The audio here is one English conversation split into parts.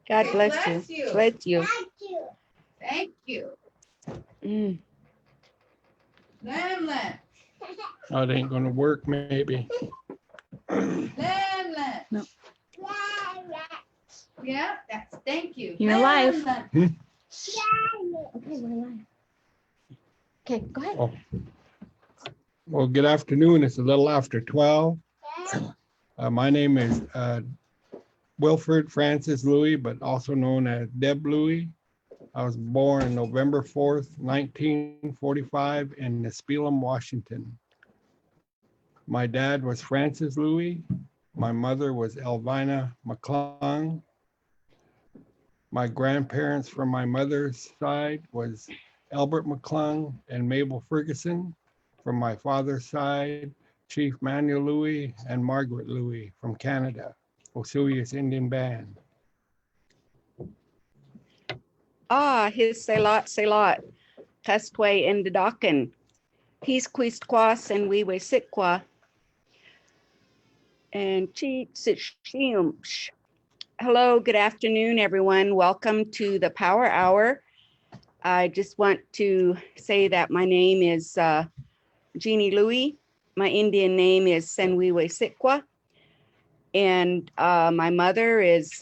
God bless you. Bless you. Thank you. Mm. Lamb. Oh, it ain't gonna work, maybe. Lamb. No. Yeah, that's thank you. You're alive. Lamb. Okay, we're alive. Okay, go ahead. Oh. Well, good afternoon. It's a little after 12. My name is Wilfred Francis Louie, but also known as Deb Louie. I was born November 4th, 1945 in Nispelem, Washington. My dad was Francis Louie. My mother was LoVina McClung. My grandparents from my mother's side was Albert McClung and Mabel Ferguson. From my father's side, Chief Manuel Louie and Margaret Louie from Canada, Osoyoos Indian Band. His Selat, Kastwe in the Docken. He's Quistquas and we were Sitqua. And Chi Sitchimsh. Hello, good afternoon, everyone. Welcome to the Power Hour. I just want to say that my name is Jeanie Louie. My Indian name is Senwiwe Sitqua. And my mother is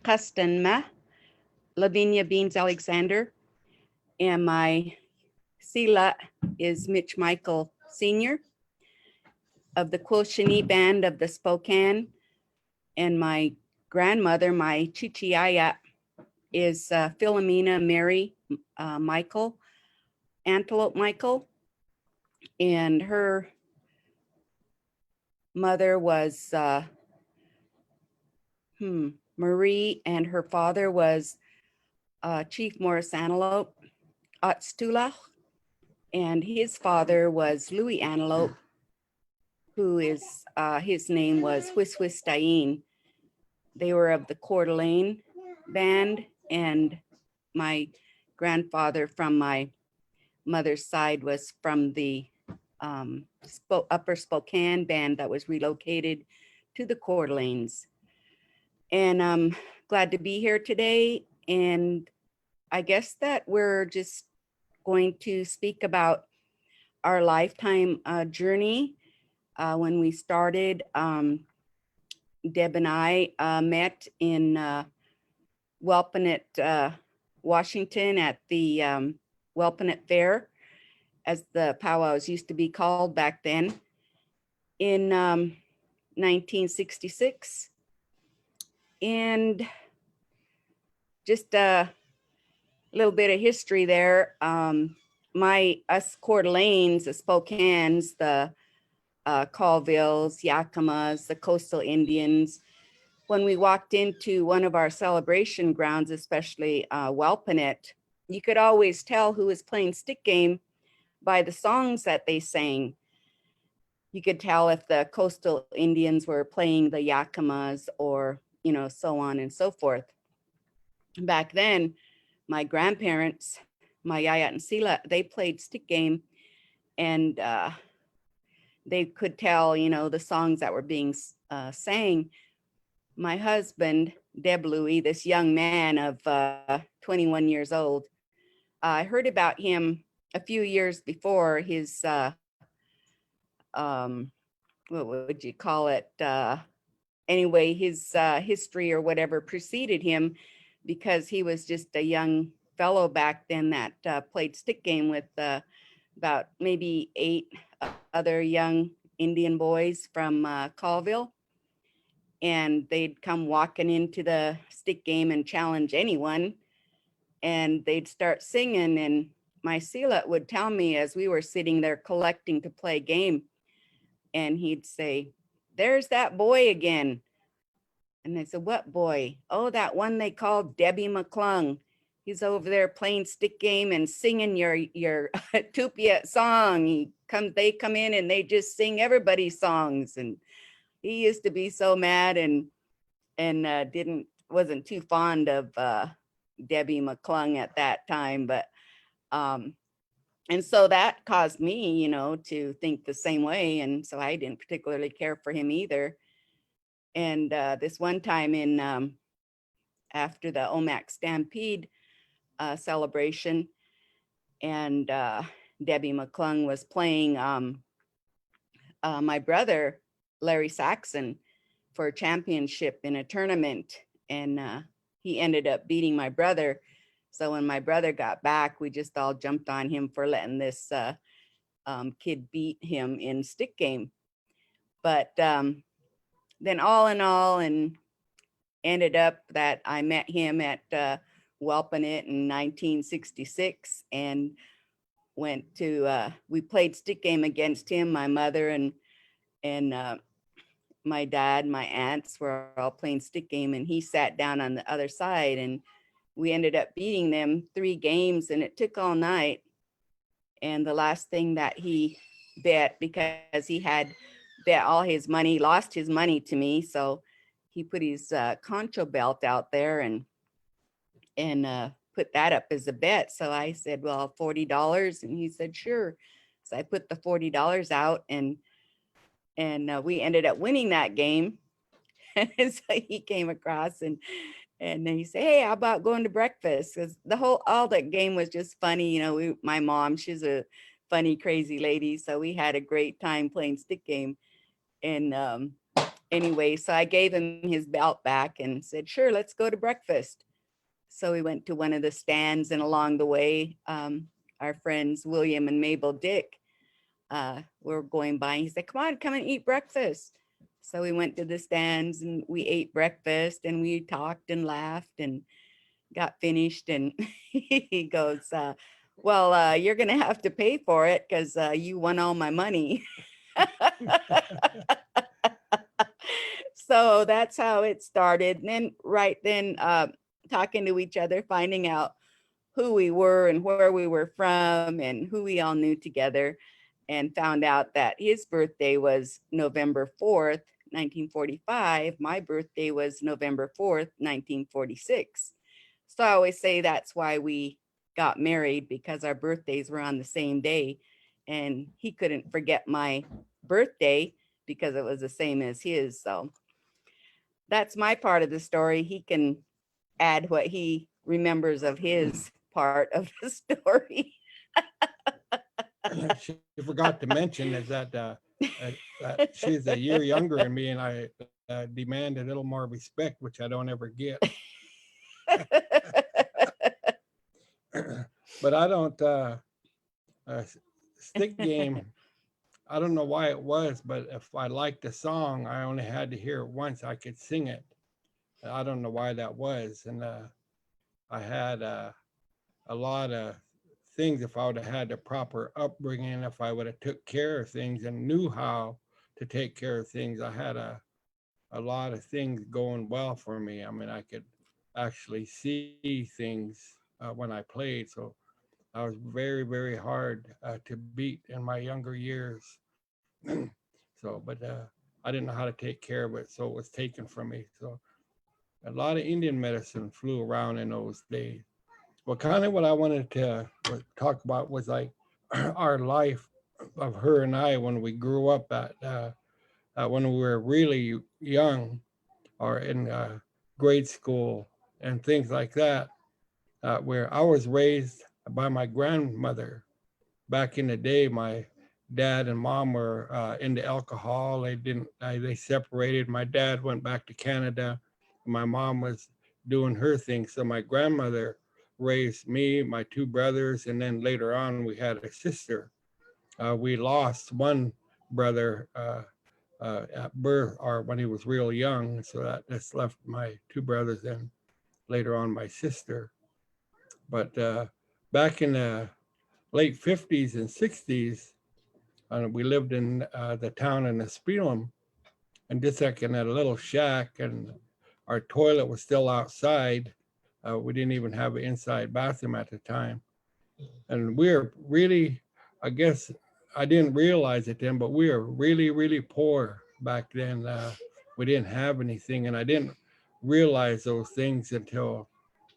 Kustanma, LoVina Beans Alexander. And my Sila is Mitch Michael Sr. of the Quoshini Band of the Spokane. And my grandmother, my Chichiaya, is Philomena Mary Michael, Antelope Michael. And her mother was Marie, and her father was Chief Morris Antelope Atstulach, and his father was Louis Antelope, who is his name was Whis Dain. They were of the Coeur d'Alene band, and my grandfather from my mother's side was from the Upper Spokane band that was relocated to the Coeur d'Alenes. And I'm glad to be here today. And I guess that we're just going to speak about our lifetime journey. When we started, Deb and I met in Welpinett, Washington at the Welpinett Fair, as the powwows used to be called back then, in 1966. And just a little bit of history there. Us Coeur d'Alenes, the Spokanes, the Colvilles, Yakimas, the coastal Indians, when we walked into one of our celebration grounds, especially Welpinett, you could always tell who was playing stick game by the songs that they sang. You could tell if the coastal Indians were playing the Yakimas or, so on and so forth. Back then, my grandparents, my Yayat and Sila, they played stick game, and they could tell, the songs that were being sang. My husband, Deb Louie, this young man of 21 years old, I heard about him a few years before. His, what would you call it? Anyway, his history or whatever preceded him, because he was just a young fellow back then that played stick game with about maybe 8 other young Indian boys from Colville. And they'd come walking into the stick game and challenge anyone. And they'd start singing. And my Sila would tell me as we were sitting there collecting to play game. And he'd say, "There's that boy again." And I said, "What boy?" "Oh, that one they called Debbie McClung. He's over there playing stick game and singing your Tupiat song. They come in and they just sing everybody's songs." And he used to be so mad and wasn't too fond of Debbie McClung at that time. But and so that caused me, to think the same way. And so I didn't particularly care for him either. And this one time in after the OMAC Stampede celebration, and Debbie McClung was playing my brother, Larry Saxon, for a championship in a tournament. And he ended up beating my brother. So when my brother got back, we just all jumped on him for letting this kid beat him in stick game. But then all in all, and ended up that I met him at Welpinit in 1966 and went to, we played stick game against him, my mother and my dad, my aunts were all playing stick game, and he sat down on the other side, and we ended up beating them 3 games, and it took all night. And the last thing that he bet, because he had bet all his money, lost his money to me, so he put his concho belt out there and put that up as a bet. So I said, well, $40, and he said, sure. So I put the $40 out, and we ended up winning that game. And so he came across and then he said, hey, how about going to breakfast? Because all that game was just funny. You know, my mom, she's a funny, crazy lady. So we had a great time playing stick game. And anyway, so I gave him his belt back and said, sure, let's go to breakfast. So we went to one of the stands, and along the way, our friends, William and Mabel Dick, were going by. He said, come and eat breakfast. So we went to the stands and we ate breakfast, and we talked and laughed and got finished. And he goes, well, you're going to have to pay for it because you won all my money. So that's how it started. And then right then, talking to each other, finding out who we were and where we were from and who we all knew together, and found out that his birthday was November 4th, 1945. My birthday was November 4th, 1946. So I always say that's why we got married, because our birthdays were on the same day, and he couldn't forget my birthday because it was the same as his. So that's my part of the story. He can add what he remembers of his part of the story. She forgot to mention is that she's a year younger than me, and I demand a little more respect, which I don't ever get. But I don't stick game. I don't know why it was, but if I liked the song, I only had to hear it once. I could sing it. I don't know why that was. And I had a lot of things. If I would have had the proper upbringing, if I would have took care of things and knew how to take care of things, I had a lot of things going well for me. I mean, I could actually see things when I played. So I was very, very hard to beat in my younger years. So, but I didn't know how to take care of it, so it was taken from me. So a lot of Indian medicine flew around in those days. Well, kind of what I wanted to talk about was like our life of her and I when we grew up when we were really young, or in grade school and things like that, where I was raised by my grandmother. Back in the day, my dad and mom were into alcohol. They separated. My dad went back to Canada. My mom was doing her thing. So my grandmother raised me, my 2 brothers, and then later on we had a sister. We lost one brother at birth, or when he was real young. So that just left my 2 brothers and later on my sister. But back in the late 50s and 60s, we lived in the town in Espelum, and just like in a little shack, and our toilet was still outside. We didn't even have an inside bathroom at the time. And we were really, I guess I didn't realize it then, but we were really, really poor back then. We didn't have anything, and I didn't realize those things until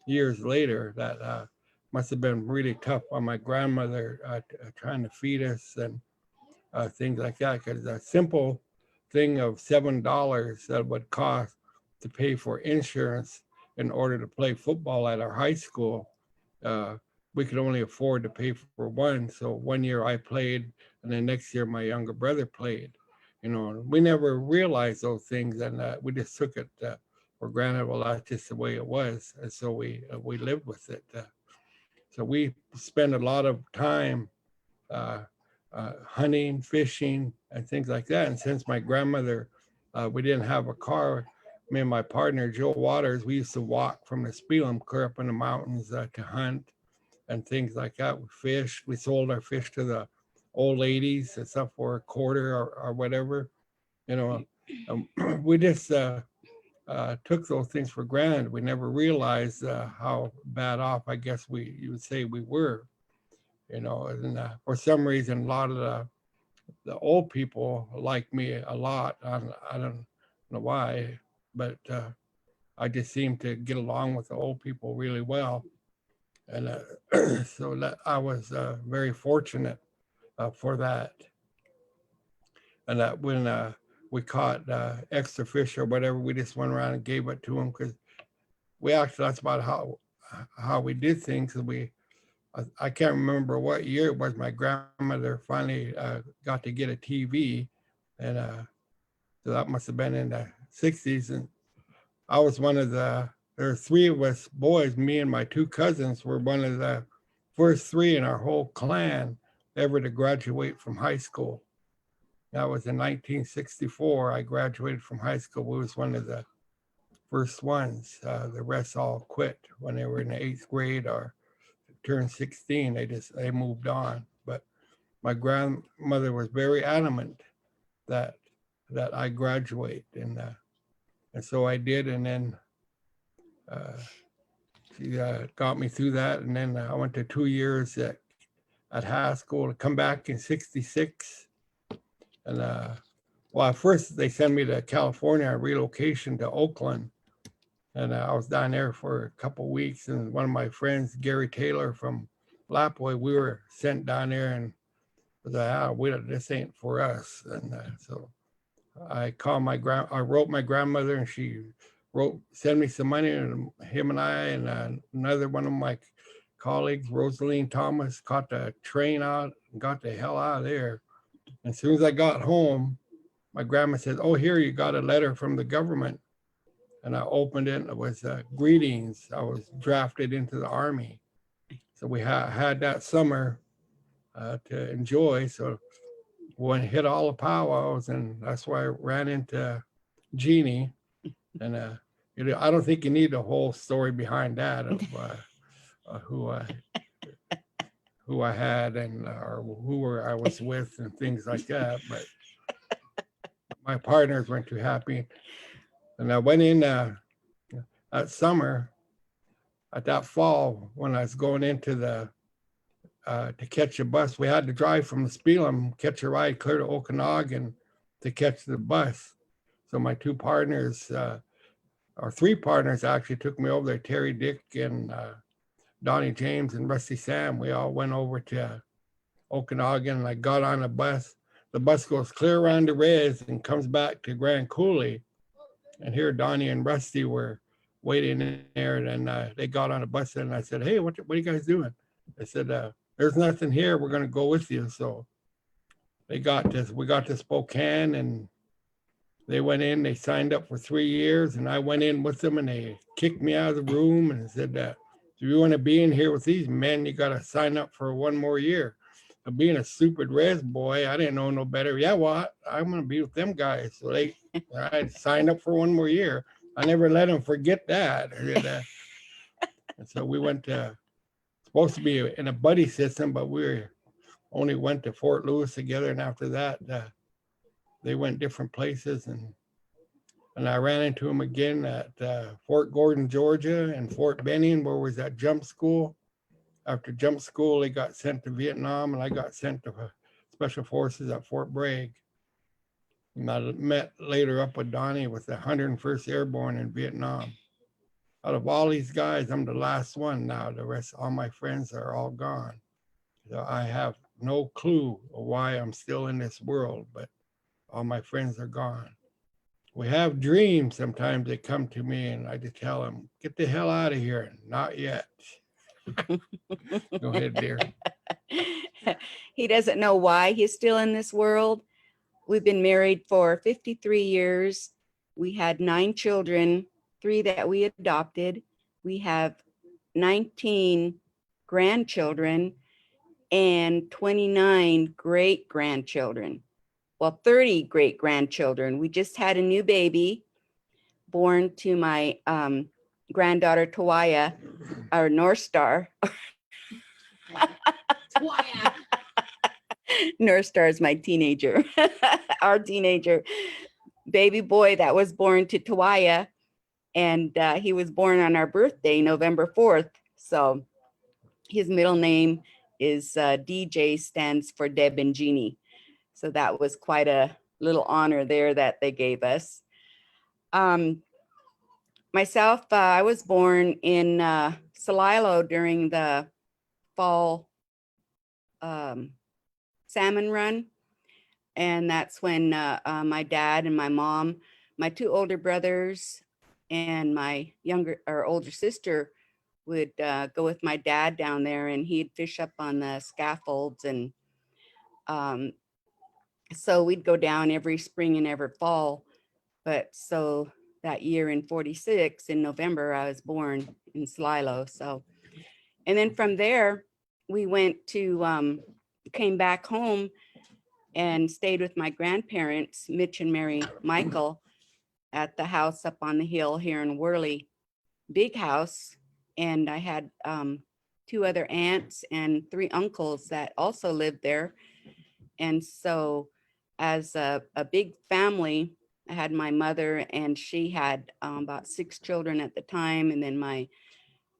years later, that must have been really tough on my grandmother trying to feed us and things like that. Because simple thing of $7 that would cost to pay for insurance in order to play football at our high school. We could only afford to pay for one. So one year I played, and then next year my younger brother played. You know, we never realized those things, and we just took it for granted. Well, that's just the way it was, and so we lived with it. So we spend a lot of time hunting, fishing, and things like that. And since my grandmother, we didn't have a car, me and my partner, Joe Waters, we used to walk from the Spelem clear up in the mountains to hunt and things like that. We fished. We sold our fish to the old ladies and stuff for a quarter or whatever. You know, we just took those things for granted. We never realized how bad off, I guess you would say we were. You know, and for some reason, a lot of the old people like me a lot. I don't know why, but I just seem to get along with the old people really well. And so that I was very fortunate for that. And that when we caught extra fish or whatever, we just went around and gave it to them, because we actually, that's about how we did things. I can't remember what year it was. My grandmother finally got to get a TV, and so that must have been in the 60s. And I was one of there were three of us boys, me and my two cousins were one of the first three in our whole clan ever to graduate from high school. That was in 1964. I graduated from high school. We was one of the first ones. The rest all quit when they were in the 8th grade or turned 16. They moved on. But my grandmother was very adamant that I graduate, and so I did. And then she got me through that, and then I went to 2 years at high school to come back in 66. And well, at first they sent me to California, a relocation to Oakland. And I was down there for a couple of weeks. And one of my friends, Gary Taylor from Lapway, we were sent down there, and was like, this ain't for us. And so I called I wrote my grandmother, and she sent me some money, and him and I and another one of my colleagues, Rosaline Thomas, caught the train out and got the hell out of there. And as soon as I got home, my grandma said, "Oh, here, you got a letter from the government." And I opened it, and it was greetings. I was drafted into the Army. So we had that summer to enjoy. So when it hit all the powwows, and that's why I ran into Jeanie. And I don't think you need the whole story behind that of who I had and or I was with and things like that. But my partners weren't too happy. And I went in that summer, at that fall, when I was going into to catch a bus. We had to drive from Spelem, catch a ride clear to Okanagan to catch the bus. So my two partners, or three partners actually, took me over there, Terry, Dick, and Donnie James and Rusty Sam. We all went over to Okanagan, and I got on a bus. The bus goes clear around the res and comes back to Grand Coulee. And here Donnie and Rusty were waiting in there, and they got on a bus, and I said, "Hey, what are you guys doing?" They said, "There's nothing here. We're going to go with you." So we got to Spokane, and they went in, they signed up for 3 years, and I went in with them, and they kicked me out of the room and said, "If you want to be in here with these men, you got to sign up for 1 more year." Being a stupid res boy, I didn't know no better. Yeah, well, I'm going to be with them guys. So I signed up for 1 more year. I never let them forget that. And so we went supposed to be in a buddy system, but we only went to Fort Lewis together. And after that, they went different places. And I ran into them again at Fort Gordon, Georgia, and Fort Benning, where was at jump school. After jump school, they got sent to Vietnam, and I got sent to Special Forces at Fort Bragg. And I met later up with Donnie with the 101st Airborne in Vietnam. Out of all these guys, I'm the last one now. The rest, all my friends are all gone. So I have no clue why I'm still in this world, but All my friends are gone. We have dreams. Sometimes they come to me and I just tell them, get the hell out of here. Not yet. Go ahead, dear. He doesn't know why he's still in this world. We've been married for 53 years. We had 9 children, 3 that we adopted. We have 19 grandchildren and 29 great grandchildren. Well, 30 great grandchildren. We just had a new baby born to my granddaughter, Tawaya, our North Star. Twaya. North Star is my teenager, our teenager baby boy that was born to Tawaya. And he was born on our birthday, November 4th. So his middle name is DJ, stands for Deb and Jeanie. So that was quite a little honor there that they gave us. Myself, I was born in Celilo during the fall salmon run. And that's when my dad and my mom, my 2 older brothers, and my younger or older sister would go with my dad down there, and he'd fish up on the scaffolds. And so we'd go down every spring and every fall. But so that year in 46, in November, I was born in Slilo. So, and then from there, we went to, came back home and stayed with my grandparents, Mitch and Mary Michael, at the house up on the hill here in Worley, big house. And I had 2 other aunts and 3 uncles that also lived there. And so as a big family, I had my mother, and she had about 6 children at the time. And then my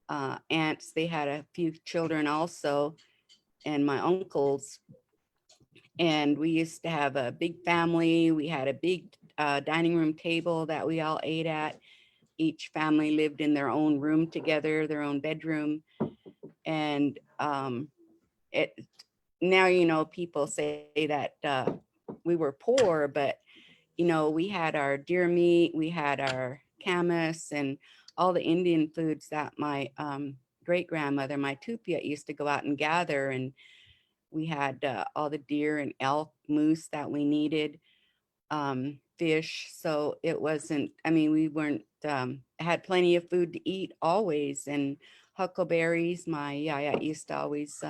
aunts, they had a few children also, and my uncles. And we used to have a big family. We had a big dining room table that we all ate at. Each family lived in their own room together, their own bedroom. And it now, you know, people say that we were poor, but, you know, we had our deer meat, we had our camas, and all the Indian foods that my great grandmother, my Tupia, used to go out and gather. And we had all the deer and elk, moose that we needed, fish. So it wasn't, I mean, we weren't, had plenty of food to eat always. And huckleberries, my yaya used to always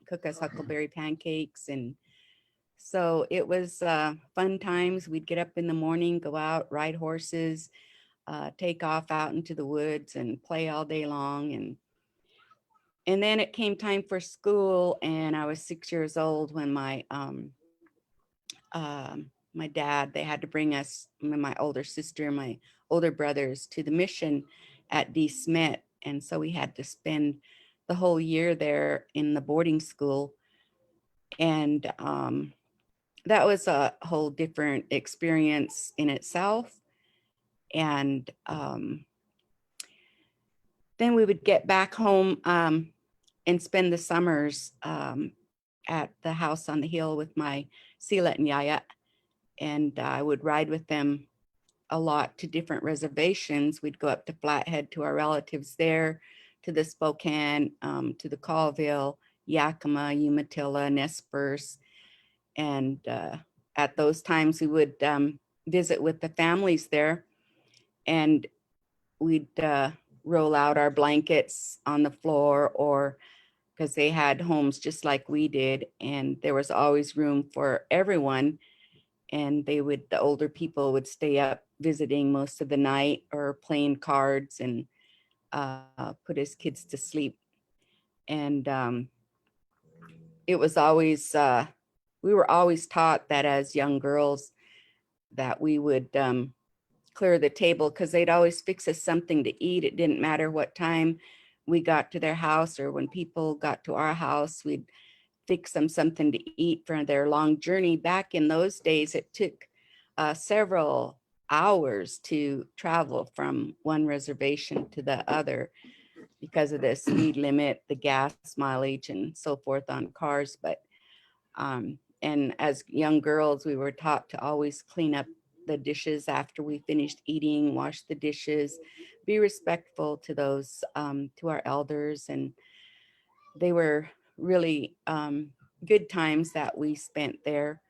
cook us huckleberry pancakes. And so it was fun times. We'd get up in the morning, go out, ride horses, take off out into the woods and play all day long. And then it came time for school, and I was 6 years old when my dad, they had to bring us, my older sister and my older brothers, to the mission at De Smet. And so we had to spend the whole year there in the boarding school. And that was a whole different experience in itself. And then we would get back home and spend the summers at the house on the hill with my Silat and Yaya. And I would ride with them a lot to different reservations. We'd go up to Flathead to our relatives there, to the Spokane, to the Colville, Yakima, Umatilla, Nez Perce. And at those times we would visit with the families there, and we'd roll out our blankets on the floor, or because they had homes just like we did, and there was always room for everyone. And they would, the older people would stay up visiting most of the night or playing cards, and put his kids to sleep. And it was always, we were always taught that as young girls that we would clear the table, because they'd always fix us something to eat. It didn't matter what time we got to their house, or when people got to our house, we'd fix them something to eat for their long journey. Back in those days, it took several hours to travel from one reservation to the other because of the speed limit, the gas mileage, and so forth on cars. But And as young girls, we were taught to always clean up the dishes after we finished eating, wash the dishes, be respectful to those, to our elders. And they were really good times that we spent there.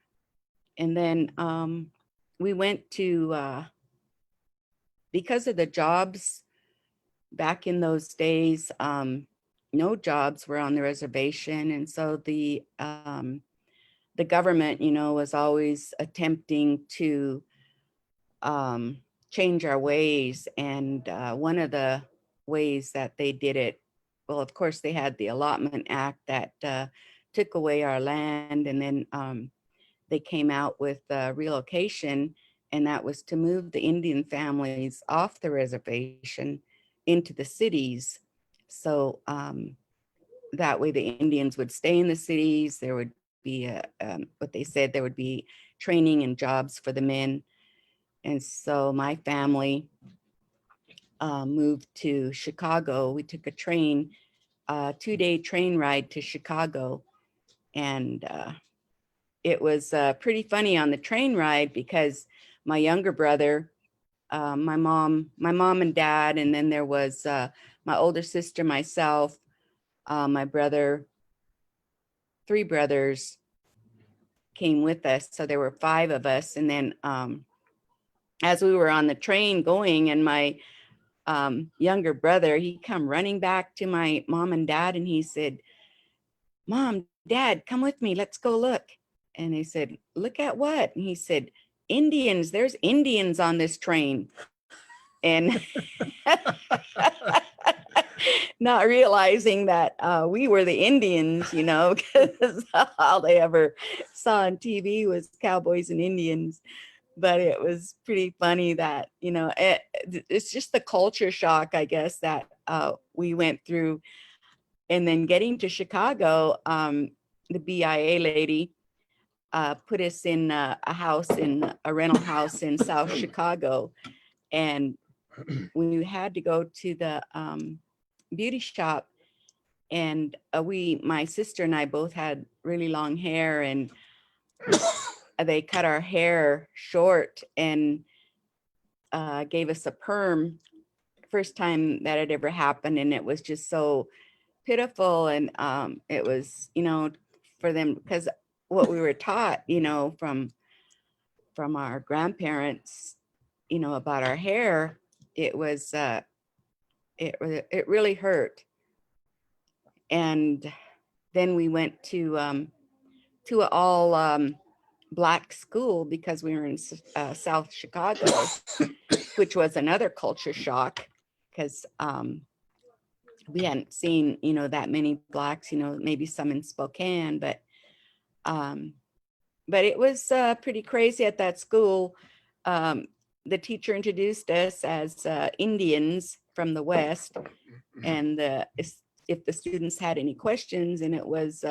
And then we went to, because of the jobs back in those days, no jobs were on the reservation. And so the government, was always attempting to change our ways. And one of the ways that they did it, well, of course, they had the Allotment Act that took away our land. And then they came out with relocation, and that was to move the Indian families off the reservation into the cities. So that way the Indians would stay in the cities. There would be what they said, there would be training and jobs for the men. And so my family moved to Chicago. We took a train, 2-day train ride to Chicago. And it was pretty funny on the train ride because my younger brother, my mom and dad, and then there was my older sister, myself, my brother, 3 brothers came with us. So there were 5 of us. And then as we were on the train going, and my younger brother, he come running back to my mom and dad, and he said, "Mom, Dad, come with me. Let's go look." And they said, "Look at what?" And he said, "Indians. There's Indians on this train." And not realizing that we were the Indians, because all they ever saw on TV was cowboys and Indians. But it was pretty funny that, it's just the culture shock, I guess, that we went through. And then getting to Chicago, the BIA lady put us in a rental house in South Chicago. And we had to go to the beauty shop. And my sister and I both had really long hair, and they cut our hair short and gave us a perm. First time that had ever happened. And it was just so pitiful. And it was, for them, because what we were taught, from our grandparents, about our hair, it was, it really hurt. And then we went to an all Black school because we were in South Chicago, which was another culture shock because we hadn't seen, that many Blacks, maybe some in Spokane, but it was pretty crazy at that school. The teacher introduced us as Indians from the West, and if the students had any questions, and it was,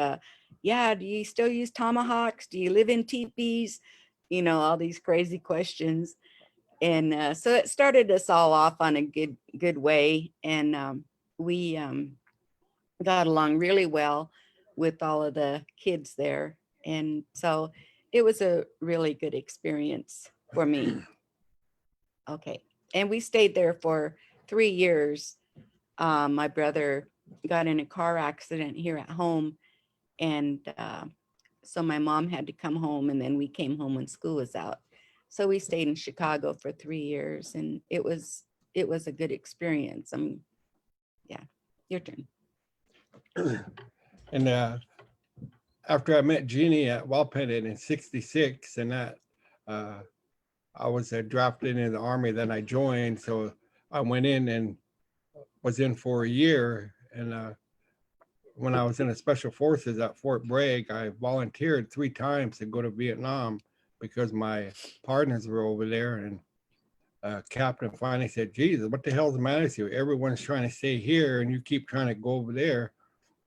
yeah, do you still use tomahawks? Do you live in teepees? All these crazy questions. And so it started us all off on a good way. And we got along really well with all of the kids there. And so it was a really good experience for me. Okay. And we stayed there for 3 years. My brother got in a car accident here at home. And so my mom had to come home, and then we came home when school was out. So we stayed in Chicago for 3 years, and it was a good experience. Yeah, your turn. And after I met Jeanie at Walpenn in '66, and that I was drafted into the Army, then I joined. So I went in and was in for a year. And when I was in the Special Forces at Fort Bragg, I volunteered 3 times to go to Vietnam because my partners were over there. And Captain finally said, "Jesus, what the hell's the matter with you? Everyone's trying to stay here and you keep trying to go over there."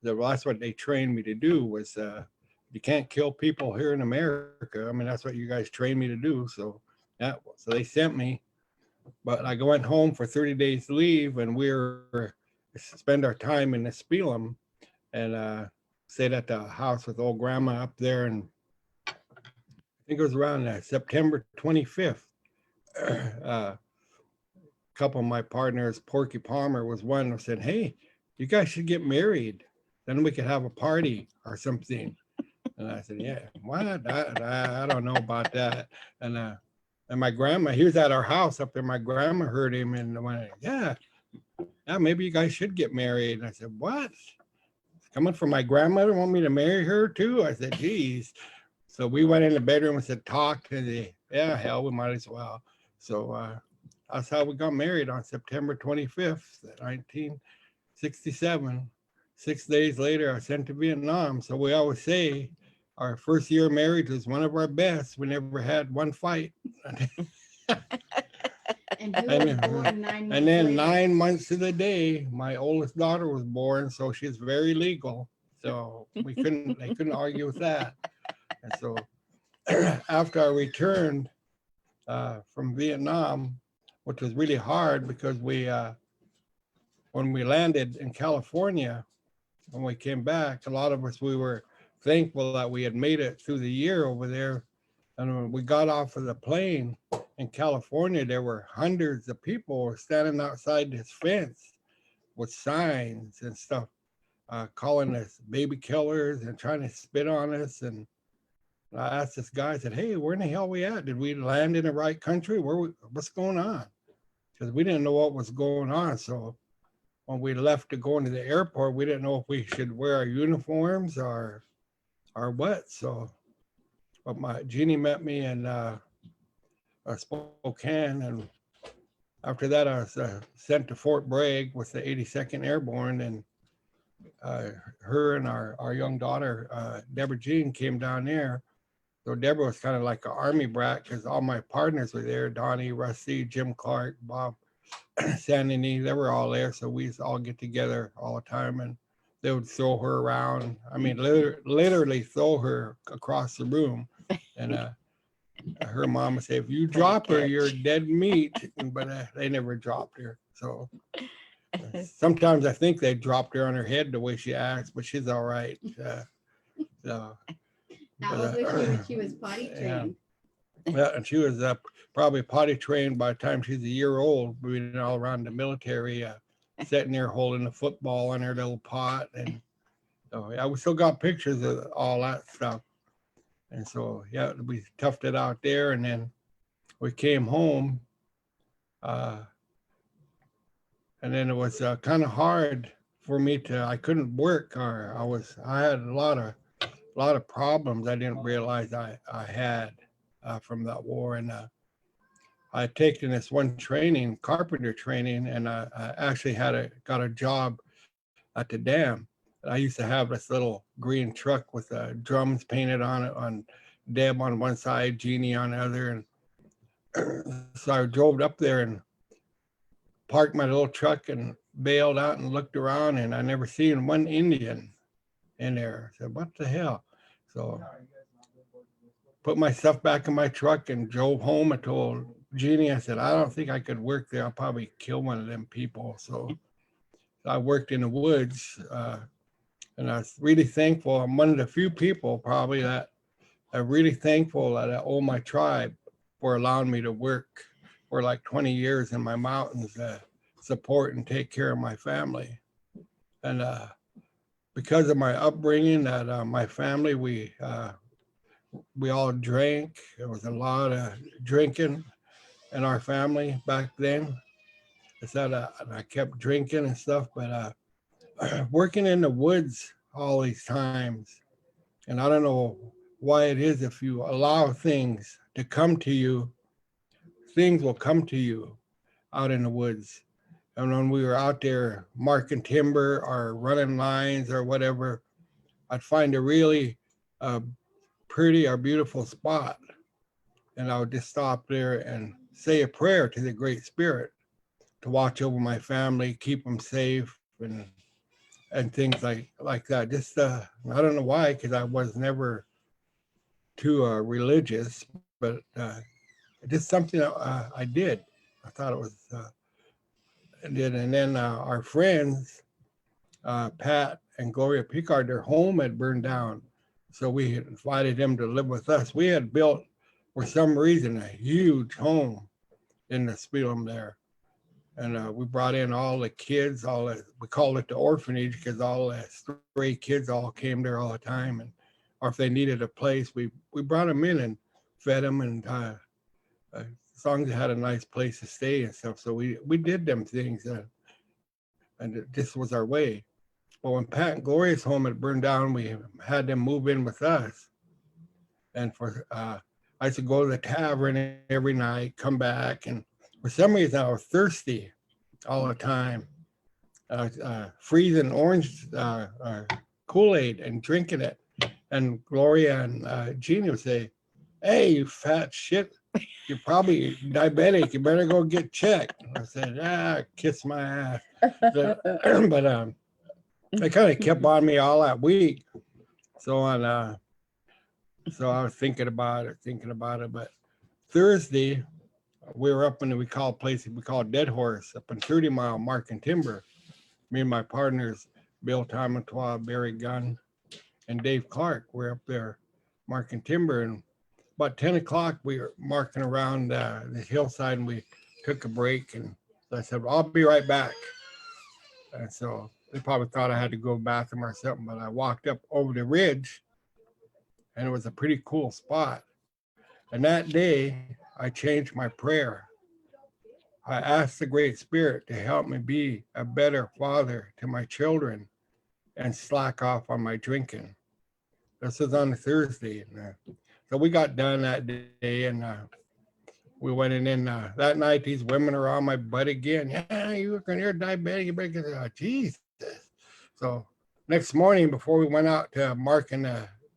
That's what they trained me to do was you can't kill people here in America. I mean, that's what you guys trained me to do. So they sent me, but I went home for 30 days leave, and we were spend our time in the Spelum, and stayed at the house with old grandma up there. And think it was around September 25th. A couple of my partners, Porky Palmer was one who said, "Hey, you guys should get married. Then we could have a party or something." And I said, "Yeah, what? I don't know about that." And my grandma, he was at our house up there. My grandma heard him and went, "Yeah, maybe you guys should get married." And I said, "What? Coming from my grandmother, want me to marry her too?" I said, "Geez." So we went in the bedroom and said, "Talk to the, yeah, hell, we might as well." So that's how we got married on September 25th, 1967. 6 days later, I was sent to Vietnam. So we always say our first year of marriage was one of our best. We never had one fight. And who was born 9 months And then later? 9 months to the day, my oldest daughter was born, so she's very legal. So they couldn't argue with that. And so after I returned from Vietnam, which was really hard because when we landed in California, when we came back, a lot of us, we were thankful that we had made it through the year over there. And when we got off of the plane in California, there were hundreds of people standing outside this fence with signs and stuff, calling us baby killers and trying to spit on us. And I asked this guy, I said, "Hey, where in the hell we at? Did we land in the right country? What's going on?" Because we didn't know what was going on. So when we left to go into the airport, we didn't know if we should wear our uniforms or what. So, but my Jeanie met me in Spokane, and after that, I was sent to Fort Bragg with the 82nd Airborne, and her and our young daughter, Deborah Jean, came down there. So Deborah was kind of like an army brat because all my partners were there: Donnie, Rusty, Jim Clark, Bob, Sandy, they were all there. So we used to all get together all the time, and they would throw her around. I mean, literally throw her across the room. And her mom would say, "If you drop her, you're dead meat." But they never dropped her. So sometimes I think they dropped her on her head the way she acts, but she's all right. So, How old was she when she was potty trained? Yeah, and she was probably potty trained by the time she's a year old, being all around the military, sitting there holding the football in her little pot. And so, yeah, we still got pictures of all that stuff. And so, yeah, we toughed it out there. And then we came home. And then it was kind of hard for me I couldn't work, or I had a lot of problems I didn't realize I had. From that war, and I had taken this one training, carpenter training, and I actually got a job at the dam. And I used to have this little green truck with drums painted on it, on Deb on one side, Jeanie on the other, and so I drove up there and parked my little truck and bailed out and looked around, and I never seen one Indian in there. I said, "What the hell?" So put my stuff back in my truck and drove home. I told Jeanie, I said, "I don't think I could work there. I'll probably kill one of them people." So I worked in the woods, and I was really thankful. I'm one of the few people probably that I'm really thankful that I owe my tribe for allowing me to work for like 20 years in my mountains to support and take care of my family. And because of my upbringing, that my family, we all drank. There was a lot of drinking in our family back then. I said I kept drinking and stuff, but working in the woods all these times, and I don't know why it is, if you allow things to come to you, things will come to you out in the woods. And when we were out there marking timber or running lines or whatever, I'd find a really pretty or beautiful spot, and I would just stop there and say a prayer to the Great Spirit to watch over my family, keep them safe, and things like that. Just I don't know why, because I was never too religious, but just something I did. I thought it was I did. And then our friends, Pat and Gloria Picard, their home had burned down. So we invited them to live with us. We had built for some reason, a huge home in the Spelum there. And we brought in all the kids, we called it the orphanage because all the stray kids all came there all the time. And or if they needed a place, we brought them in and fed them, and as long as they had a nice place to stay and stuff. So we did them things, and this was our way. But when Pat and Gloria's home had burned down, we had them move in with us. And I used to go to the tavern every night, come back, and for some reason I was thirsty all the time, freezing orange Kool-Aid and drinking it. And Gloria and Jeanie would say, "Hey, you fat shit, you're probably diabetic. You better go get checked." I said, kiss my ass. But they kind of kept on me all that week. So I was thinking about it. But Thursday, we were up in we call Dead Horse up in 30 Mile, Mark and Timber. Me and my partners, Bill Tamatoa, Barry Gunn, and Dave Clark, were up there, marking timber. And about 10 o'clock, we were marking around this hillside, and we took a break. And so I said, well, I'll be right back. And so they probably thought I had to go to the bathroom or something, but I walked up over the ridge, and it was a pretty cool spot. And that day, I changed my prayer. I asked the Great Spirit to help me be a better father to my children and slack off on my drinking. This was on a Thursday. And, so we got done that day, and we went in. That night, these women are on my butt again. Yeah, you're diabetic. You better get Jesus. So next morning, before we went out to marking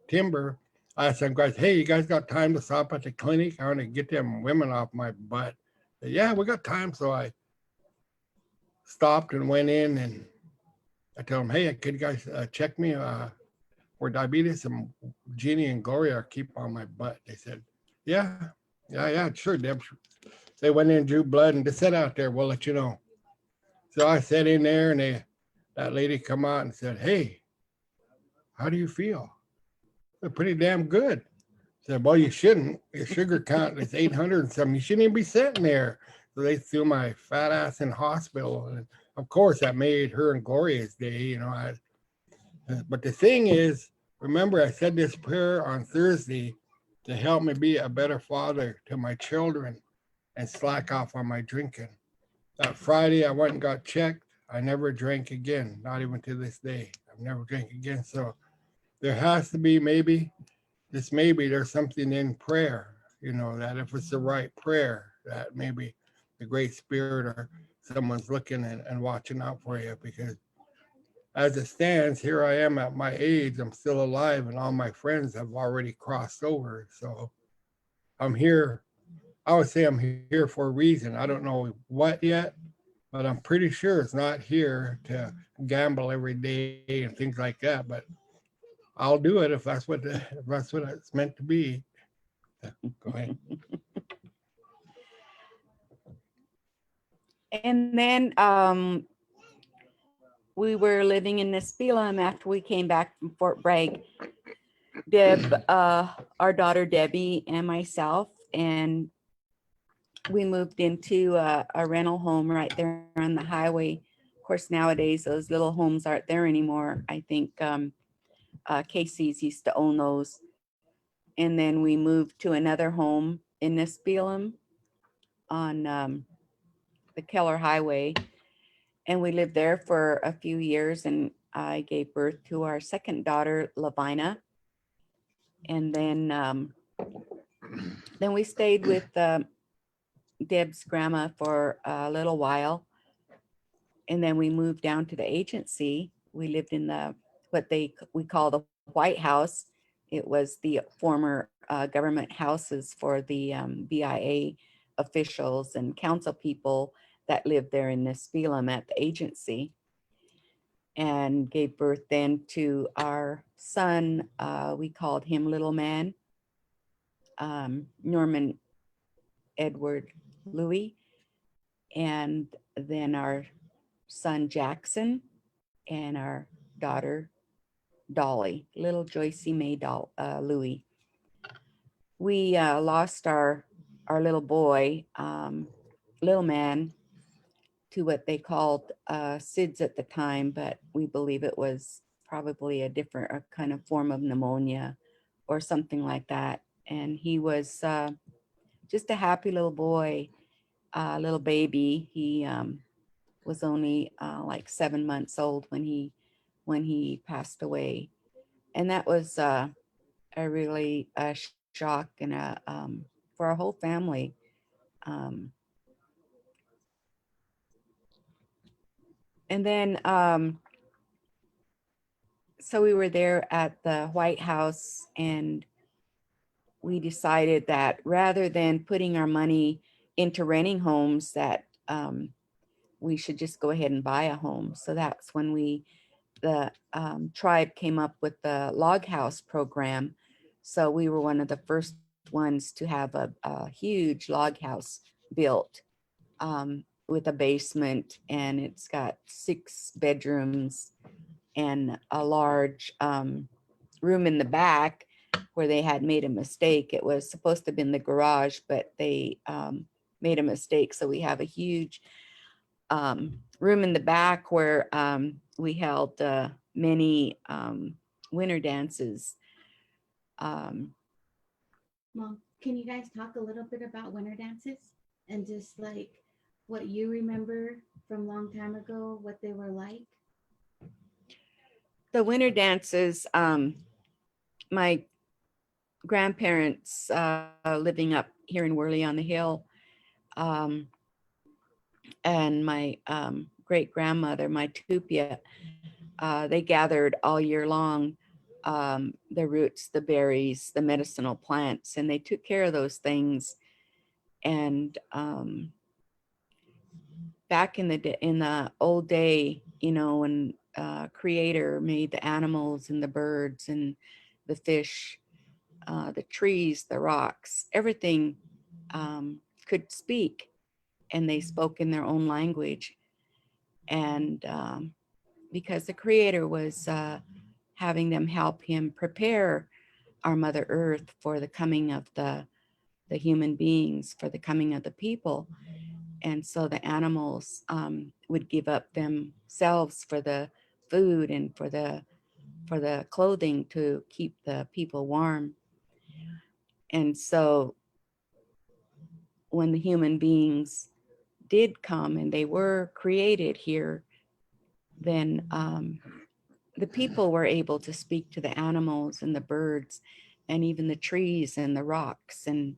timber, I asked them guys, "Hey, you guys got time to stop at the clinic? I want to get them women off my butt." Said, "Yeah, we got time." So I stopped and went in, and I told them, "Hey, could you guys check me for diabetes?" And Jeanie and Gloria keep on my butt. They said, yeah, sure, Deb. They went in, drew blood, and just sat out there. We'll let you know. So I sat in there, and that lady come out and said, "Hey, how do you feel?" "They're pretty damn good." I said, "Well, you shouldn't. Your sugar count is 800 and something. You shouldn't even be sitting there." So they threw my fat ass in hospital. And of course, that made her and Gloria's day, But the thing is, remember, I said this prayer on Thursday to help me be a better father to my children and slack off on my drinking. That Friday, I went and got checked. I never drank again, not even to this day. I've never drank again. So there has to be maybe there's something in prayer, that if it's the right prayer, that maybe the Great Spirit or someone's looking and watching out for you. Because as it stands, here I am at my age, I'm still alive, and all my friends have already crossed over. So I'm here. I would say I'm here for a reason. I don't know what yet, but I'm pretty sure it's not here to gamble every day and things like that. But I'll do it if that's what it's meant to be. Go ahead. And then we were living in Nespelem after we came back from Fort Bragg. Deb, our daughter Debbie, and myself, and we moved into a rental home right there on the highway. Of course, nowadays those little homes aren't there anymore. I think Casey's used to own those. And then we moved to another home in Nespelem on the Keller Highway. And we lived there for a few years, and I gave birth to our second daughter, LoVina. And then we stayed with Deb's grandma for a little while. And then we moved down to the agency. We lived in what we call the White House. It was the former government houses for the BIA officials and council people that lived there in Nespelem at the agency, and gave birth then to our son. We called him Little Man, Norman Edward Louie, and then our son Jackson, and our daughter Dolly, little Joycey May Louie. we lost our little boy, little man, to what they called SIDS at the time, but we believe it was probably a different a kind of form of pneumonia or something like that. And he was just a happy little boy, little baby. He was only like 7 months old when he passed away, and that was a really shock and a for our whole family. Um, and then so we were there at the White House, and we decided that rather than putting our money into renting homes, that we should just go ahead and buy a home. So that's when the tribe came up with the log house program. So we were one of the first ones to have a huge log house built with a basement, and it's got 6 bedrooms and a large room in the back where they had made a mistake. It was supposed to have been the garage, but they made a mistake. So we have a huge room in the back where we held many winter dances. Um, Mom, can you guys talk a little bit about winter dances and just like what you remember from long time ago, what they were like? the winter dances, my grandparents living up here in Worley on the Hill, um, and my great grandmother, my tupia, they gathered all year long the roots, the berries, the medicinal plants, and they took care of those things. And back in in the old day, you know, when Creator made the animals and the birds and the fish, the trees, the rocks, everything could speak, and they spoke in their own language. And because the Creator was having them help him prepare our Mother Earth for the coming of the human beings, for the coming of the people. And so the animals would give up themselves for the food and for the clothing to keep the people warm. And so when the human beings did come and they were created here, then the people were able to speak to the animals and the birds and even the trees and the rocks, and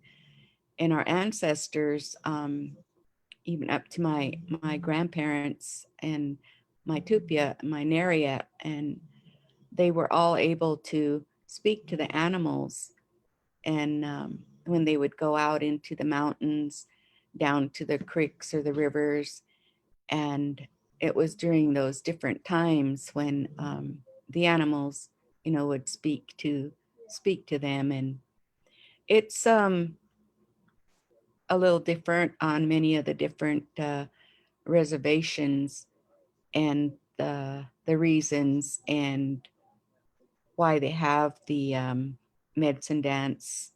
our ancestors, even up to my grandparents and my tupia, my nariat, and they were all able to speak to the animals. And when they would go out into the mountains, down to the creeks or the rivers, and it was during those different times when the animals, you know, would speak to them. And it's a little different on many of the different reservations, and the reasons and why they have the medicine dance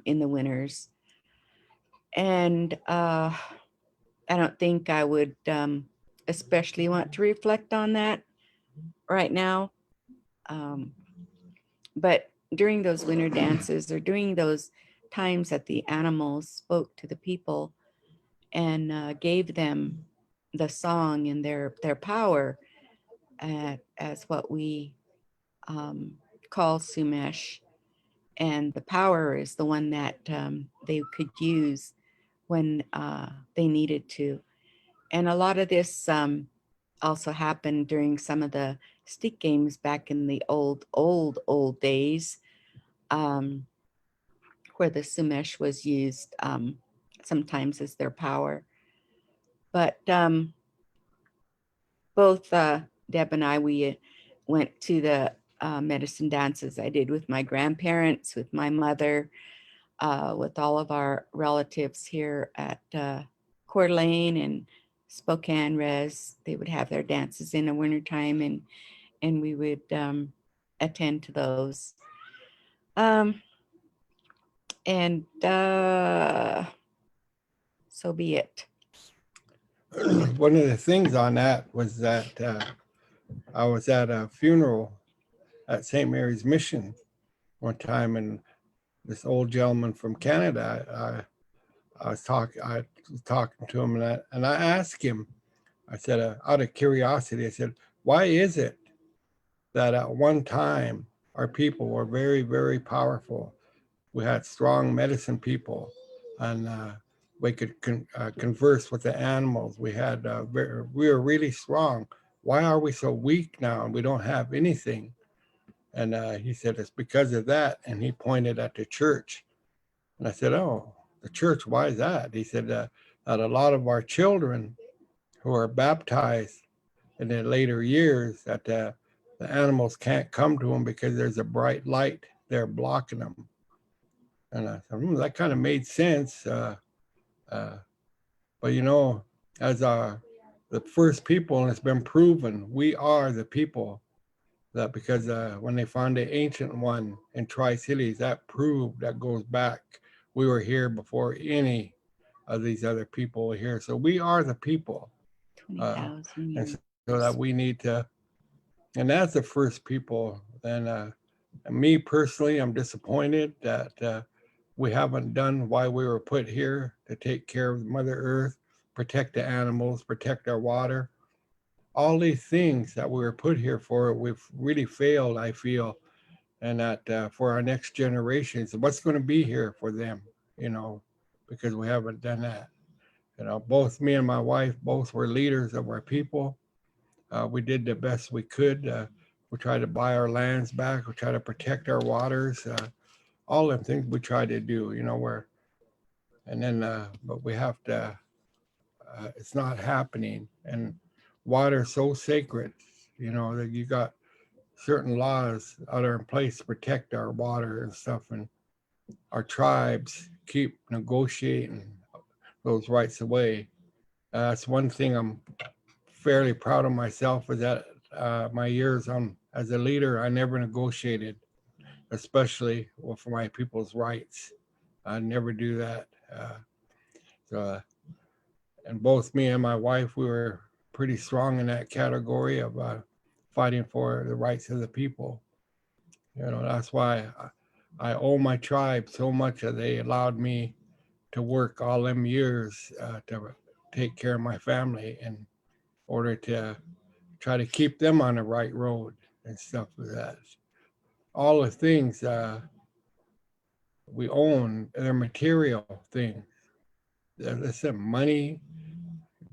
in the winters. And I don't think I would especially want to reflect on that right now. Um, but during those winter dances, or during those times that the animals spoke to the people and gave them the song and their power, as what we call Sumesh. And the power is the one that they could use when they needed to. And a lot of this also happened during some of the stick games back in the old days, um, where the Sumesh was used sometimes as their power. But both Deb and I, we went to the medicine dances. I did with my grandparents, with my mother, with all of our relatives here at Coeur d'Alene and Spokane Res. They would have their dances in the wintertime, and we would attend to those. Um, And so be it. One of the things on that was that I was at a funeral at St. Mary's Mission one time, and this old gentleman from Canada, I was talking to him, and I asked him, I said, out of curiosity, I said, why is it that at one time our people were very, very powerful? We had strong medicine people, and we could converse with the animals. We had we were really strong. Why are we so weak now and we don't have anything? And he said it's because of that, and he pointed at the church. And I said, oh, the church, why is that? He said that a lot of our children who are baptized in the later years, that the animals can't come to them because there's a bright light there blocking them. And I thought, that kind of made sense. Uh, but as the first people, and it's been proven, we are the people that, because when they found the ancient one in Tri-Cities, that proved, that goes back. We were here before any of these other people were here. So we are the people. 20,000 And years. so that we need to, and that's the first people. And me personally, I'm disappointed that we haven't done why we were put here, to take care of Mother Earth, protect the animals, protect our water. All these things that we were put here for, we've really failed, I feel. And that for our next generations, what's going to be here for them, because we haven't done that. Both me and my wife, both were leaders of our people. We did the best we could. We tried to buy our lands back. We tried to protect our waters. All them things we tried to do, and then, but we have to, it's not happening. And water is so sacred, that you got certain laws that are in place to protect our water and stuff. And our tribes keep negotiating those rights away. That's one thing I'm fairly proud of myself, is that my years as a leader, I never negotiated, especially for my people's rights. I never do that. So, and both me and my wife, we were pretty strong in that category of fighting for the rights of the people. That's why I owe my tribe so much that they allowed me to work all them years to take care of my family in order to try to keep them on the right road and stuff like that. All the things we own, they're material things. Listen, money,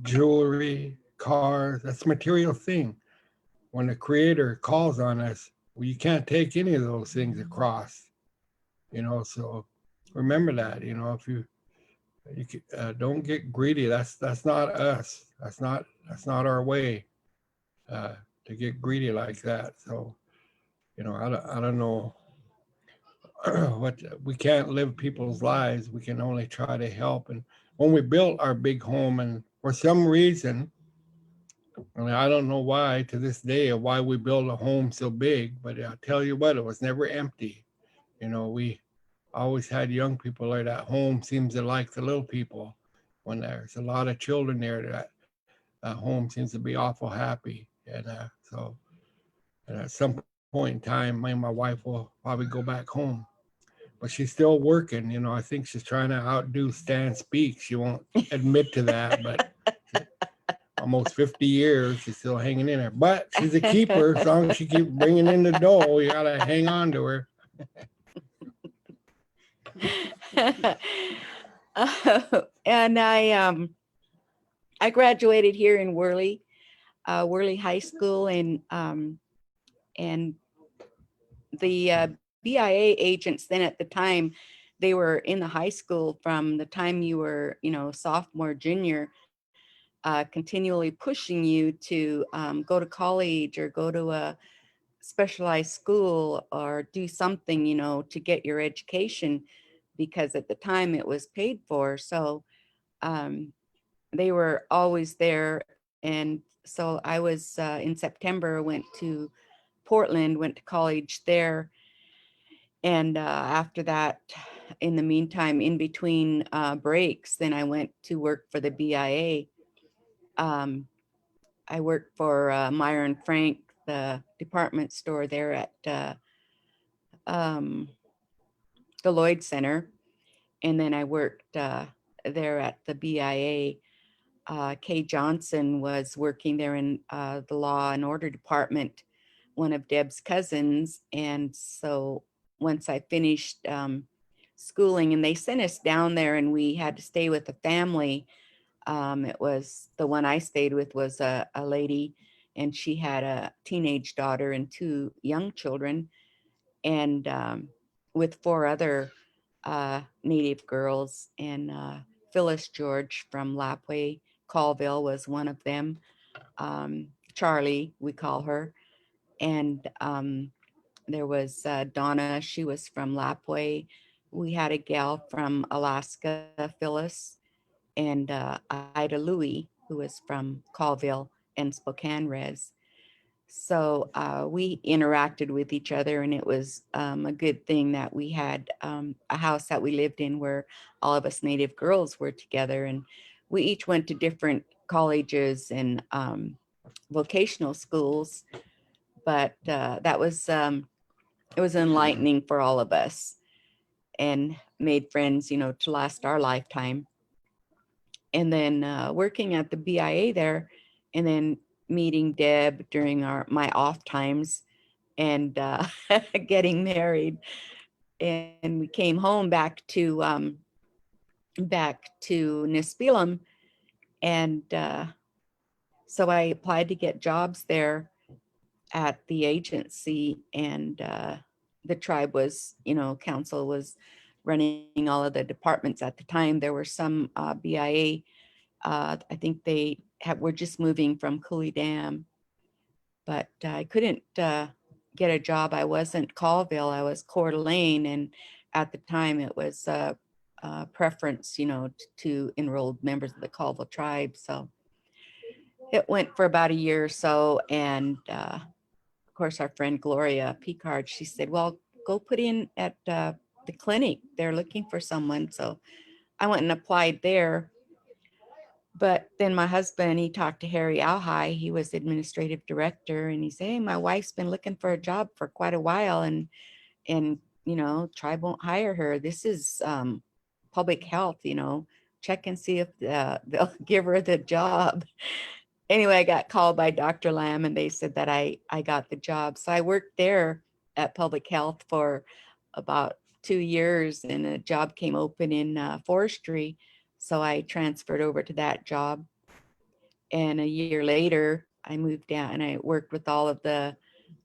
jewelry, cars, that's a material thing. When the creator calls on us, well, you can't take any of those things across, so remember that, if you don't get greedy. That's not us. That's not our way to get greedy like that. So, I don't know what, we can't live people's lives. We can only try to help. And when we built our big home, and for some reason, I don't know why to this day, why we built a home so big, but I'll tell you what, it was never empty. We always had young people there. That home seems to like the little people. When there's a lot of children there, that home seems to be awful happy. And so and at some point in time, me and my wife will probably go back home. But she's still working. I think she's trying to outdo Stan Speak. She won't admit to that, but almost 50 years, she's still hanging in there. But she's a keeper. As long as she keeps bringing in the dough, you got to hang on to her. And I graduated here in Worley High School, and the BIA agents then at the time, they were in the high school from the time you were, sophomore, junior, continually pushing you to go to college or go to a specialized school or do something, to get your education, because at the time it was paid for. So they were always there. And so I was in September, went to Portland, went to college there. And after that, in the meantime, in between breaks, then I went to work for the BIA. I worked for Meyer and Frank, the department store there at um, the Lloyd Center. And then I worked there at the BIA. Kay Johnson was working there in the law and order department, one of Deb's cousins. And so once I finished schooling, and they sent us down there and we had to stay with a family. It was the one I stayed with was a lady, and she had a teenage daughter and two young children, and with four other Native girls. And Phyllis George from Lapway, Colville was one of them. Charlie, we call her. And there was Donna, she was from Lapway. We had a gal from Alaska, Phyllis, and Ida Louie, who was from Colville and Spokane Res. So we interacted with each other, and it was a good thing that we had a house that we lived in where all of us Native girls were together. And we each went to different colleges and vocational schools, but that was it was enlightening for all of us and made friends, you know, to last our lifetime. And then working at the BIA there, and then meeting Deb during my off times, and getting married. And we came home back to Nispelum, and so I applied to get jobs there at the agency, and the tribe was, you know, council was running all of the departments at the time. There were some BIA. I think were just moving from Cooley Dam, but I couldn't get a job. I wasn't Colville, I was Coeur d'Alene, and at the time it was preference, you know, to enrolled members of the Colville tribe. So it went for about a year or so, and of course our friend Gloria Picard, she said, well, go put in at the clinic, they're looking for someone. So I went and applied there. But then my husband, he talked to Harry Alhai, he was administrative director, and he said, hey, my wife's been looking for a job for quite a while, and you know, tribe won't hire her. This is public health, you know, check and see if they'll give her the job. Anyway, I got called by Dr. Lamb, and they said that I got the job. So I worked there at public health for about 2 years, and a job came open in forestry. So I transferred over to that job. And a year later, I moved down and I worked with all of the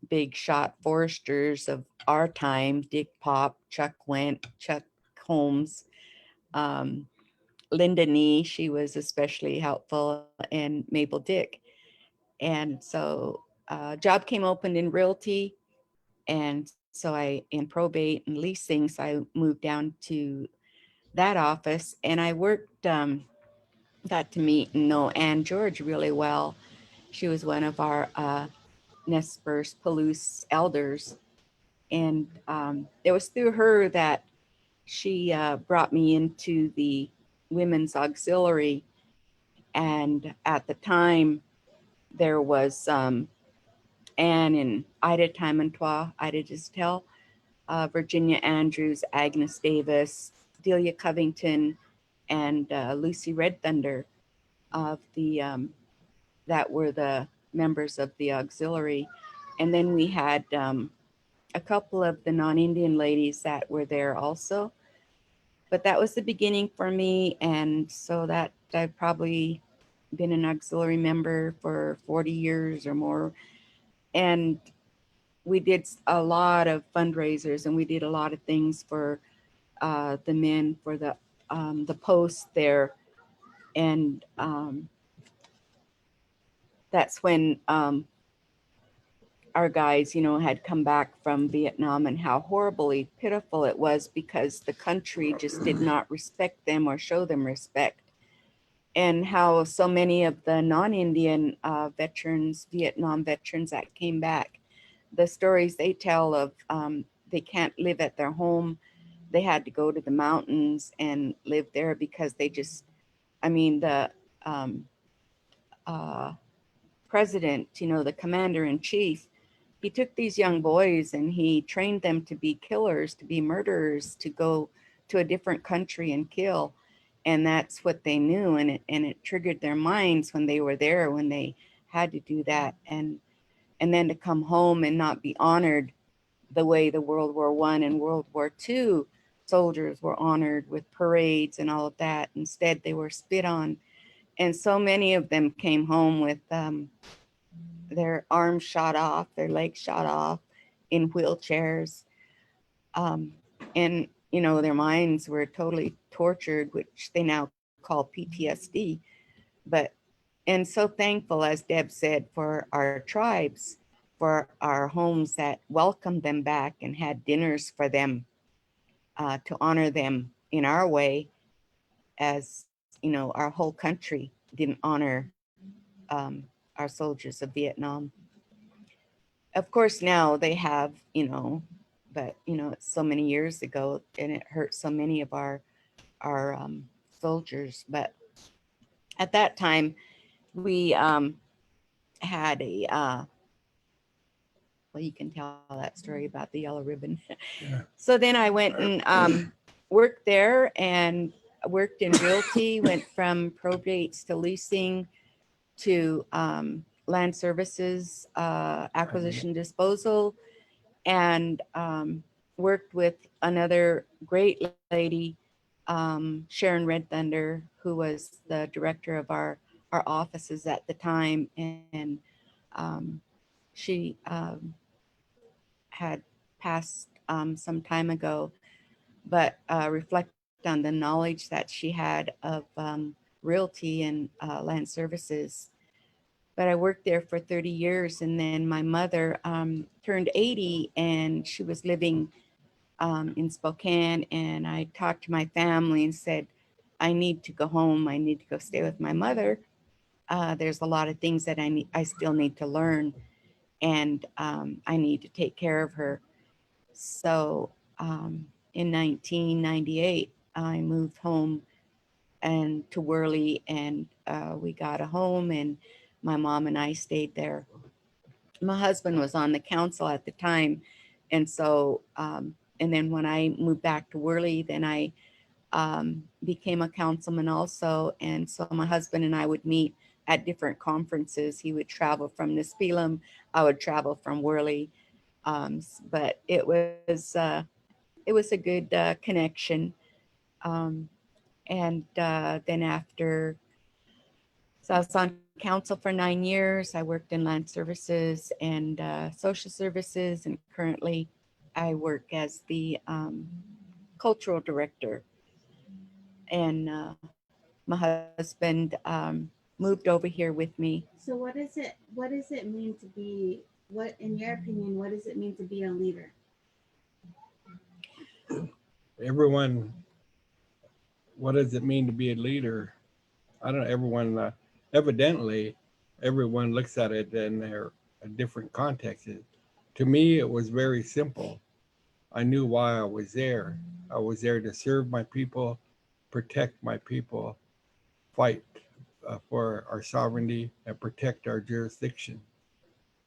big shot foresters of our time, Dick Pop, Chuck Went, Chuck Holmes, Linda Nee, she was especially helpful, and Mabel Dick. And so job came open in realty. And so in probate and leasing, so I moved down to that office, and I worked, got to meet and know Ann George really well. She was one of our Nez Perce Palouse elders. And it was through her that she brought me into the women's auxiliary. And at the time, there was Anne and Ida Timantois, Ida Distel, Virginia Andrews, Agnes Davis, Delia Covington, and Lucy Red Thunder of the that were the members of the auxiliary. And then we had a couple of the non-Indian ladies that were there also. But that was the beginning for me. And so that I've probably been an auxiliary member for 40 years or more. And we did a lot of fundraisers, and we did a lot of things for the men, for the post there. And that's when our guys, you know, had come back from Vietnam, and how horribly pitiful it was because the country just did not respect them or show them respect. And how so many of the non-Indian veterans, Vietnam veterans that came back, the stories they tell of they can't live at their home they had to go to the mountains and live there because they just, I mean, the uh, president, you know, the commander in chief, he took these young boys and he trained them to be killers, to be murderers, to go to a different country and kill. And that's what they knew. And it triggered their minds when they were there, when they had to do that. And then to come home and not be honored the way the World War I and World War II soldiers were honored with parades and all of that. Instead, they were spit on. And so many of them came home with their arms shot off, their legs shot off, in wheelchairs. Um, and, you know, their minds were totally tortured, which they now call PTSD. But, and so thankful, as Deb said, for our tribes, for our homes that welcomed them back and had dinners for them to honor them in our way, as, you know, our whole country didn't honor our soldiers of Vietnam. Of course, now they have, you know, but you know, it's so many years ago, and it hurt so many of our soldiers. But at that time, we had a well, you can tell that story about the yellow ribbon. Yeah. So then I went and worked there and worked in realty, went from probates to leasing to land services, acquisition disposal, and worked with another great lady, Sharon Red Thunder, who was the director of our offices at the time. And she had passed some time ago, but reflect on the knowledge that she had of realty and land services. But I worked there for 30 years. And then my mother turned 80 and she was living in Spokane. And I talked to my family and said, I need to go home. I need to go stay with my mother. There's a lot of things that I still need to learn. And I need to take care of her. So in 1998, I moved home and to Worley, and we got a home, and my mom and I stayed there. My husband was on the council at the time, and so and then when I moved back to Worley, then I became a councilman also. And so my husband and I would meet at different conferences. He would travel from Nispelum, I would travel from Worley. But it was a good connection. Um, and then after, so I was on council for 9 years. I worked in land services and social services, and currently I work as the cultural director. And my husband moved over here with me. So what is it? What does it mean to be? What, in your opinion, what does it mean to be a leader? Everyone, what does it mean to be a leader? I don't know, everyone, evidently, everyone looks at it in their different contexts. To me, it was very simple. I knew why I was there. I was there to serve my people, protect my people, fight for our sovereignty, and protect our jurisdiction.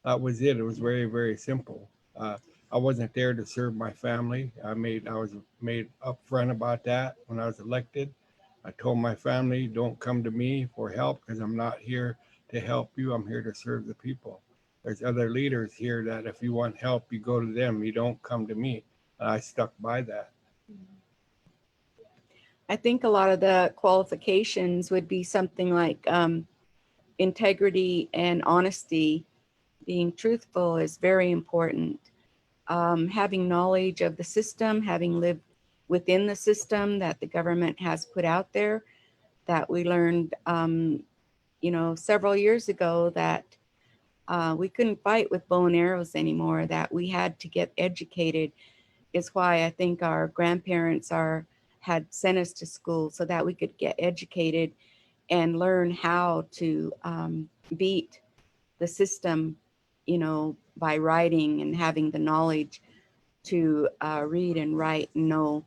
That was it. It was very, very simple. I wasn't there to serve my family. I was made upfront about that when I was elected. I told my family, don't come to me for help because I'm not here to help you. I'm here to serve the people. There's other leaders here that if you want help, you go to them. You don't come to me. And I stuck by that. I think a lot of the qualifications would be something like integrity and honesty. Being truthful is very important. Having knowledge of the system, having lived within the system that the government has put out there, that we learned, you know, several years ago that we couldn't fight with bow and arrows anymore, that we had to get educated, is why I think our grandparents had sent us to school so that we could get educated and learn how to beat the system, you know, by writing and having the knowledge to read and write and know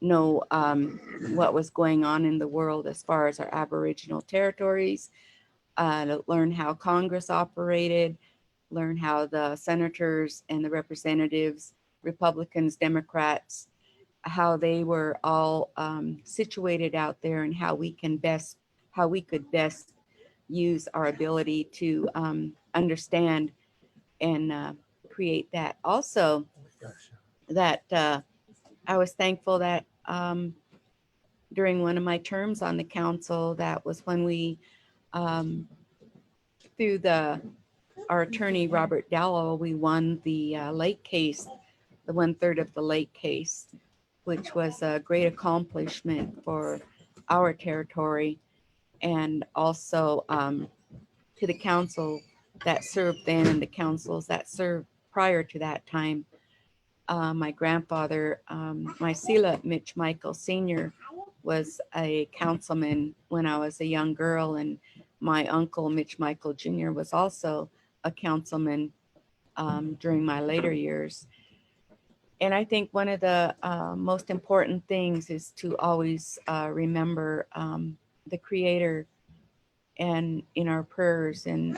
know what was going on in the world as far as our Aboriginal territories, to learn how Congress operated, learn how the senators and the representatives, Republicans, Democrats, how they were all situated out there, and how we could best use our ability to understand and create that. Also, that I was thankful that during one of my terms on the council, that was when we, through our attorney, Robert Dallow, we won the lake case, the 1/3 of the lake case, which was a great accomplishment for our territory, and also to the council that served then and the councils that served prior to that time. My grandfather, my Sila Mitch Michael Sr., was a councilman when I was a young girl, and my uncle Mitch Michael Jr. was also a councilman during my later years. And I think one of the most important things is to always remember the Creator and in our prayers, and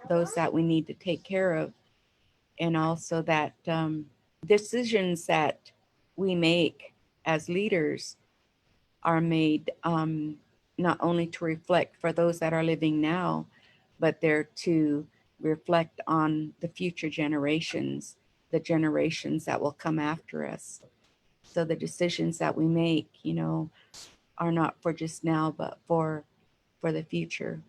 those that we need to take care of, and also that decisions that we make as leaders are made not only to reflect for those that are living now, but they're to reflect on the future generations, the generations that will come after us. So the decisions that we make, are not for just now, but for the future.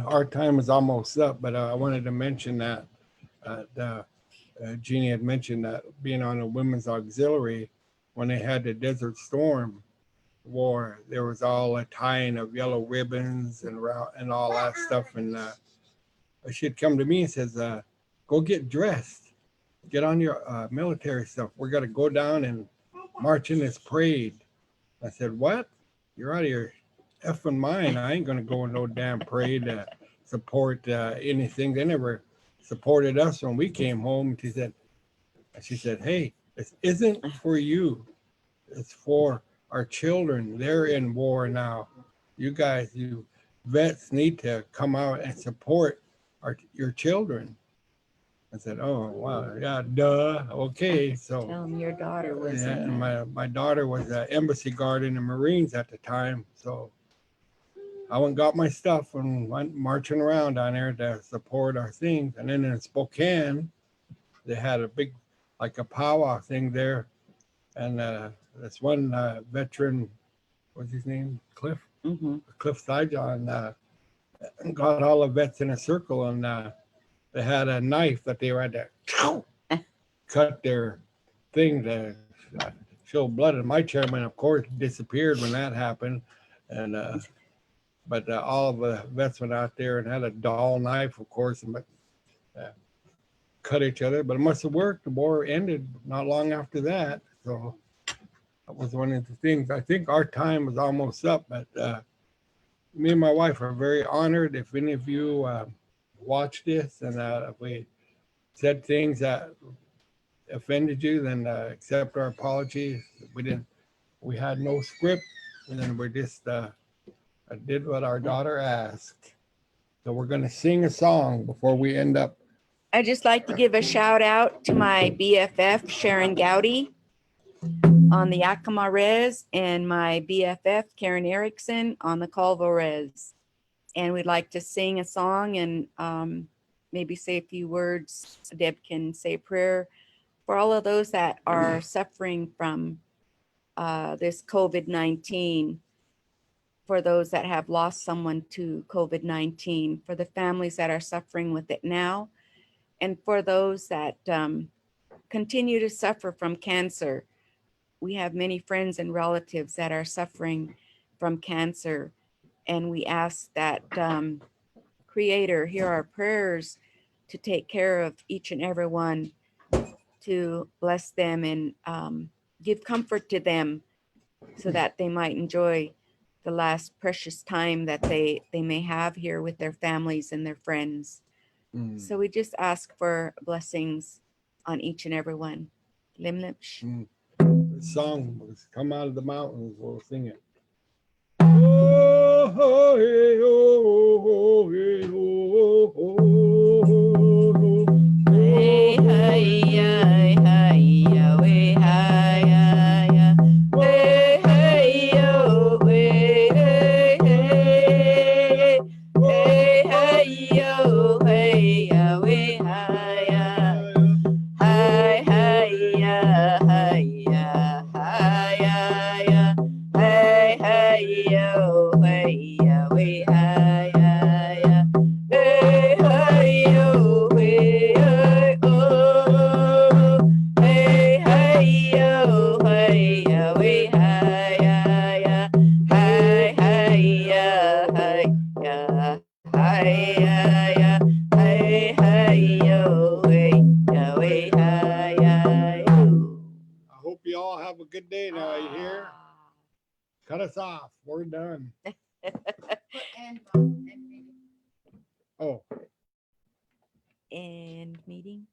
Our time is almost up, but I wanted to mention that Jeanie had mentioned that being on a women's auxiliary, when they had the Desert Storm war, there was all a tying of yellow ribbons and all that stuff. And she'd come to me and says, go get dressed, get on your military stuff. We're going to go down and march in this parade. I said, what? You're out of your effing mind. I ain't going to go in no damn parade to support anything. They never supported us when we came home. She said, hey, this isn't for you. It's for our children. They're in war now. You guys, you vets need to come out and support your children. I said, oh, wow, yeah, duh. Okay, so. Tell them your daughter was Yeah, in and my daughter was an embassy guard in the Marines at the time. So I went and got my stuff and went marching around down there to support our things. And then in Spokane, they had a big, like a powwow thing there. And this one veteran, what's his name? Cliff Sijon, got all the vets in a circle, and they had a knife that they had to cut their thing to show blood. And my chairman, of course, disappeared when that happened. And but all of the vets went out there and had a dull knife, of course, and cut each other. But it must have worked. The war ended not long after that. So that was one of the things. I think our time was almost up, but me and my wife are very honored. If any of you watch this and if we said things that offended you, then accept our apologies. We had no script, and then we just did what our daughter asked. So we're going to sing a song before we end up. I'd just like to give a shout out to my BFF, Sharon Gowdy, on the Yakima Res, and my BFF, Karen Erickson, on the Colvo Res. And we'd like to sing a song and maybe say a few words. Deb can say a prayer for all of those that are suffering from this COVID-19, for those that have lost someone to COVID-19, for the families that are suffering with it now, and for those that continue to suffer from cancer. We have many friends and relatives that are suffering from cancer, and we ask that Creator hear our prayers to take care of each and every one, to bless them and give comfort to them so that they might enjoy the last precious time that they may have here with their families and their friends. So we just ask for blessings on each and every one. Lim lim. Shh. The song was Come Out of the Mountains. We'll sing it. Oh, oh, hey, oh, oh, hey, oh, oh, oh, oh, Hey, hey, yeah, hey, yeah, we, hi, yeah, yeah. Hey, hey, yo, hey, hey, hey. Hey, hey, yo, hey, yeah, we, hi, yeah. Hi, hi, yeah, hi, yeah, hi, yeah, yeah. Hey, hey, yo, hey, yeah, we, hi, yeah, yeah. Hey, hey, yo, hey, hey, oh. Hey, hey, yo, hey, yeah, we, hi, yeah, yeah. Hi, hi, yeah, hi, yeah, hi, yeah, yeah. Hey, hey, yo, hey, yeah, we, hi, yeah, yo. I hope you all have a good day now. You hear? Cut us off. We're done. And Mom, and maybe. Oh. End meeting.